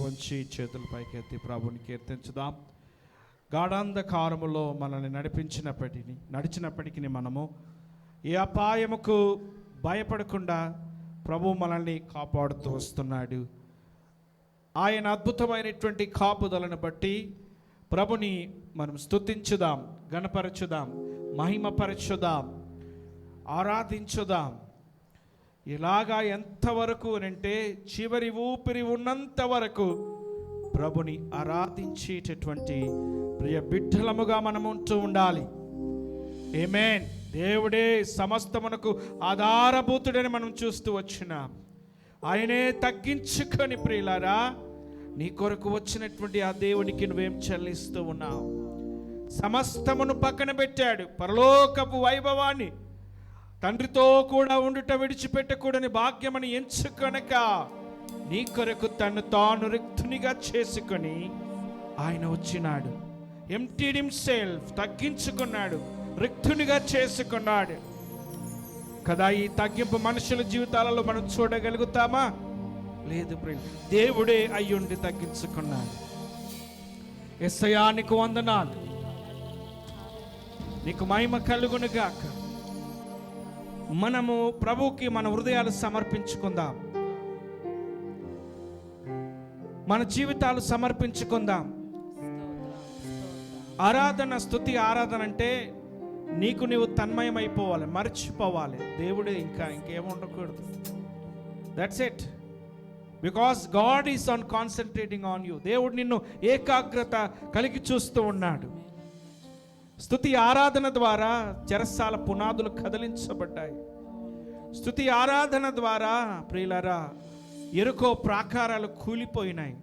వంచి చేతుల పైకెత్తి ప్రభుని కీర్తించుదాం. గాఢాంధకారములో మనల్ని నడిచినప్పటికీ మనము ఏ అపాయముకు భయపడకుండా ప్రభు మనల్ని కాపాడుతూ వస్తున్నాడు. ఆయన అద్భుతమైనటువంటి కాపుదలను బట్టి ప్రభుని మనం స్తుతించుదాం, గణపరచుదాం, మహిమపరచుదాం, ఆరాధించుదాం. ఇలాగా ఎంతవరకు అంటే చివరి ఊపిరి ఉన్నంత వరకు ప్రభుని ఆరాధించేటటువంటి ప్రియ బిడ్డలముగా మనం ఉంటూ ఉండాలి. ఆమేన్. దేవుడే సమస్తమునకు ఆధారభూతుడని మనం చూస్తూ వచ్చినాం. ఆయనే తగ్గించుకొని ప్రియులారా నీ కొరకు వచ్చినటువంటి ఆ దేవునికి నువ్వేం చెల్లిస్తూ ఉన్నావు? సమస్తమును పక్కన పెట్టాడు. పరలోకపు వైభవాన్ని, తండ్రితో కూడా ఉండుట విడిచిపెట్టకూడని భాగ్యమని ఎంచుకొనక నీ కొరకు తను తాను రిక్తునిగా చేసుకొని ఆయన వచ్చినాడు. ఎంప్టీడ్ హిమ్సెల్ఫ్, తగ్గించుకున్నాడు, రిక్తునిగా చేసుకున్నాడు కదా. ఈ తగ్గింపు మనుషుల జీవితాలలో మనం చూడగలుగుతామా? లేదు ప్రియులు. దేవుడే అయ్యుండి తగ్గించుకున్నాడు. యేసయ్యా నీకు వందనాలు, నీకు మహిమ కలుగును గాక. మనము ప్రభువుకి మన హృదయాలు సమర్పించుకుందాం, మన జీవితాలు సమర్పించుకుందాం. ఆరాధన, స్తుతి ఆరాధన అంటే నీకు నీవు తన్మయమైపోవాలి, మర్చిపోవాలి. దేవుడే ఇంకేం ఉండకూడదు. That's it. Because God is on concentrating on you. దేవుడు నిన్ను ఏకాగ్రత కలిగి చూస్తూ ఉన్నాడు. స్తుతి ఆరాధన ద్వారా చెరసాల పునాదులు కదిలించబడ్డాయి. స్తుతి ఆరాధన ద్వారా ప్రియులారా ఎరుకో ప్రాకారాలు కూలిపోయినాయి.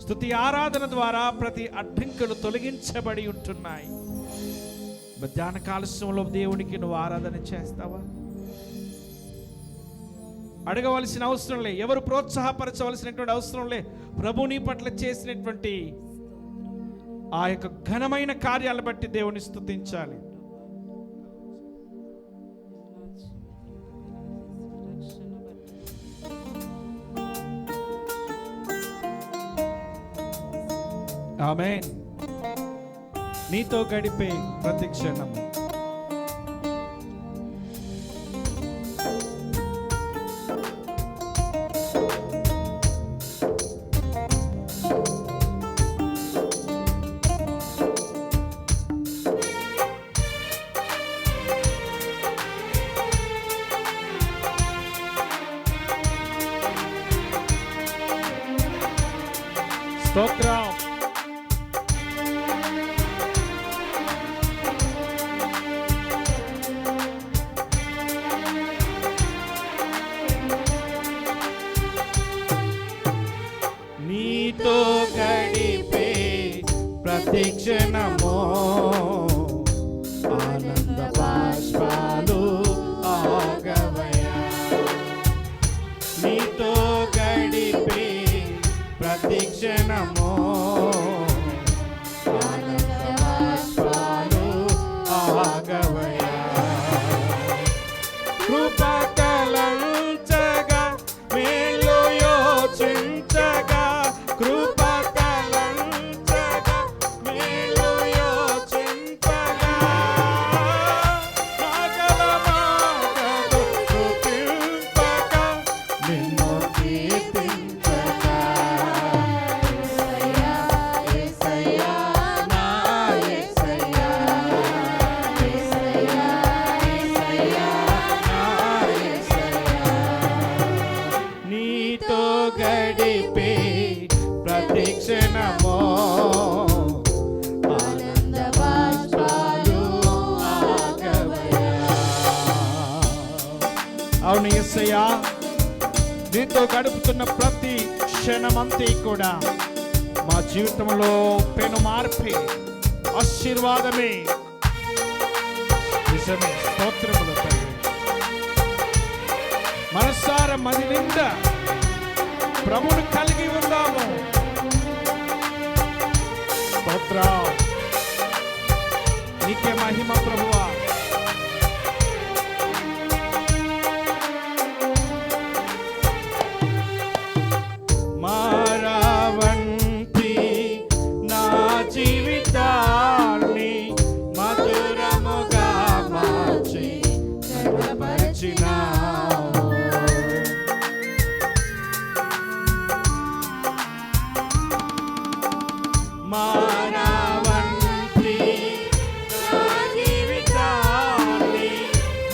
స్తుతి ఆరాధన ద్వారా ప్రతి అడ్డంకులు తొలగించబడి ఉంటున్నాయి. మధ్యాహ్న కాలశంలో దేవునికి నువ్వు ఆరాధన చేస్తావా? అడగవలసిన అవసరం లే, ఎవరు ప్రోత్సాహపరచవలసినటువంటి అవసరం లే. ప్రభు నీ పట్ల చేసినటువంటి ఆ యొక్క ఘనమైన కార్యాలను బట్టి దేవుని స్తుతించాలి. ఆమేన్. నీతో గడిపే ప్రతి క్షణం స్తోత్రం. నీతో గడిపే ప్రతి క్షణమో ఆనంద బాష్పాలు ఆగవయా. నీతో గడిపే ప్రతి క్షణమో ఆనంద బాష్పాలు ఆగవయా. కృప కలంచగా మేలు యోచించగా, కృప కలంచగా మేలు యోచించగా, నాగల మాగదు స్తుతింపగా నిన్ను కీర్తించగా. యేసయ్యా యేసయ్యా నా యేసయ్యా, యేసయ్యా యేసయ్యా నా యేసయ్యా. నీతో గడిపే ప్రతి క్షణమో ఆనంద బాష్పాలు ఆగవయా. అవును యేసయ్యా, నీతో గడుపుతున్న ప్రతి క్షణమంతా కూడా మా జీవితంలో పెను మార్పే, ఆశీర్వాదమే. నిజమే. స్తోత్రములు తండ్రి. మనసార మది నిండా ప్రభువును కలిగి ఉందాము. స్తోత్రం. నీకే మహిమ ప్రభువా. మారా మానవంతి నా జీవితాన్ని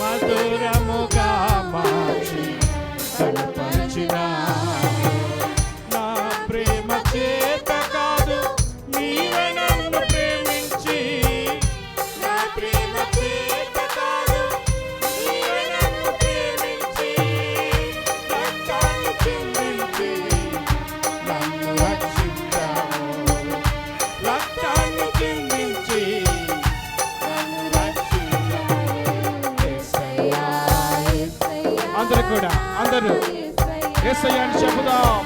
మధురముగా మార్చి కనపరిచినావు. నా ప్రేమ చేత కాదు, నీవే నన్ను ప్రేమించి, నా ప్రేమ చేత కాదు, నీవే నన్ను ప్రేమించి, రక్తాన్ని చిందించి నన్ను రక్షించావు. రక్తాన్ని చిందించి నన్ను రక్షించావు. యేసయ్యా, యేసయ్యా. అందరూ కూడా అందరూ యేసయ్యా అని చెబుదాం.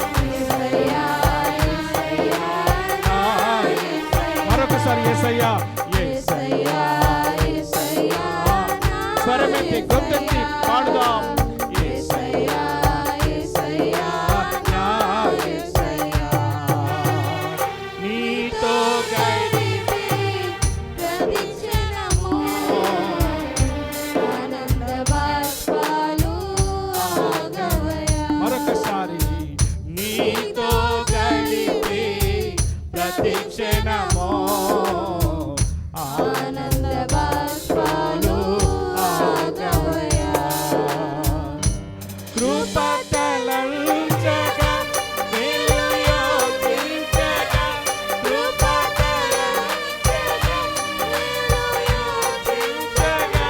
మరొకసారి యేసయ్యా, యేసయ్యా, స్వరమెత్తి గొంతెత్తి పాడుదాం. యేసయ్యా, యేసయ్యా, నా యేసయ్యా. నీతో గడిపే ప్రతి క్షణము ఆనంద బాష్పాలు ఆగవయా. మరొకసారి నీతో గడిపే ప్రతి క్షణమో ఆనంద బాష్పాలు ఆగవయా. కృప తలంచగా మేలు యోచించగా, కృప తలంచగా మేలు యోచించగా,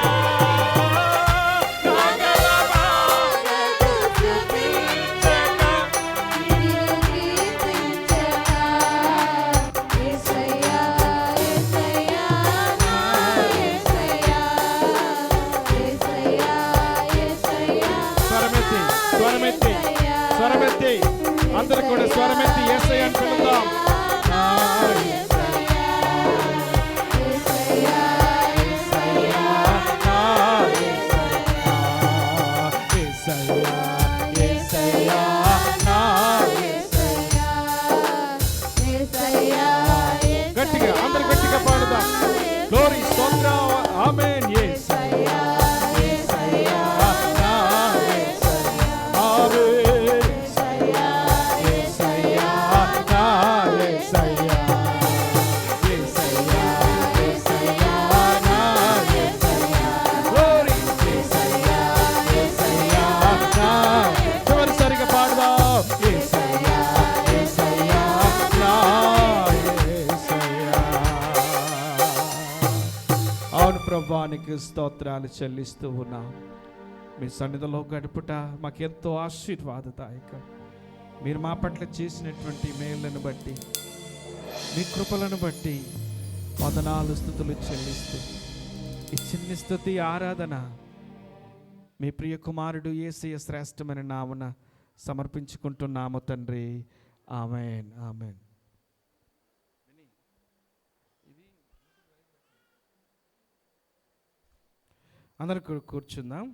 నాగలవాగకు స్తుతించగా, నిన్ను కీర్తించగా. యేసయ్యా, యేసయ్యా, నా యేసయ్యా. యేసయ్యా, యేసయ్యా, స్వరమెత్తి స్వరమెత్తి స్వరమెత్తి అందరూ కూడా స్వరమెత్తి యేసయ్య అని పిలుద్దాం. నా యేసయ్యా, యేసయ్యా, యేసయ్యా, నా యేసయ్యా, యేసయ్యా, యేసయ్యా, నా యేసయ్యా. యేసయ్యా, యేసయ్యా. గట్టిగా అందరూ గట్టిగా పాడుదాం. గ్లోరీ స్తోత్రం ఆమేన్. యేసయ్యా, యేసయ్యా, నా యేసయ్యా. ఆమేన్. యేసయ్యా, యేసయ్యా, నా యేసయ్యా. యేసయ్యా, యేసయ్యా, నా యేసయ్యా. గ్లోరీ. యేసయ్యా, యేసయ్యా, నా చివరిసారిగా పాడుదాం. యేసయ్యా, యేసయ్యా, నా యేసయ్యా. అవును ప్రభువానికి స్తోత్రాలు చెల్లిస్తూ ఉన్నాం. మీ సన్నిధిలో గడుపుట మాకెంతో ఆశీర్వాదదాయకం. మీరు మా పట్ల చేసినటువంటి మేళ్లను బట్టి, మీ కృపలను బట్టి వందనాలు స్తుతులు చెల్లిస్తూ ఈ చిన్ని స్తుతి ఆరాధన మీ ప్రియ కుమారుడు యేసయ్య శ్రేష్టమైన నామున సమర్పించుకుంటున్నాము తండ్రి. ఆమేన్, ఆమేన్. అందరూ కూర్చుందాం.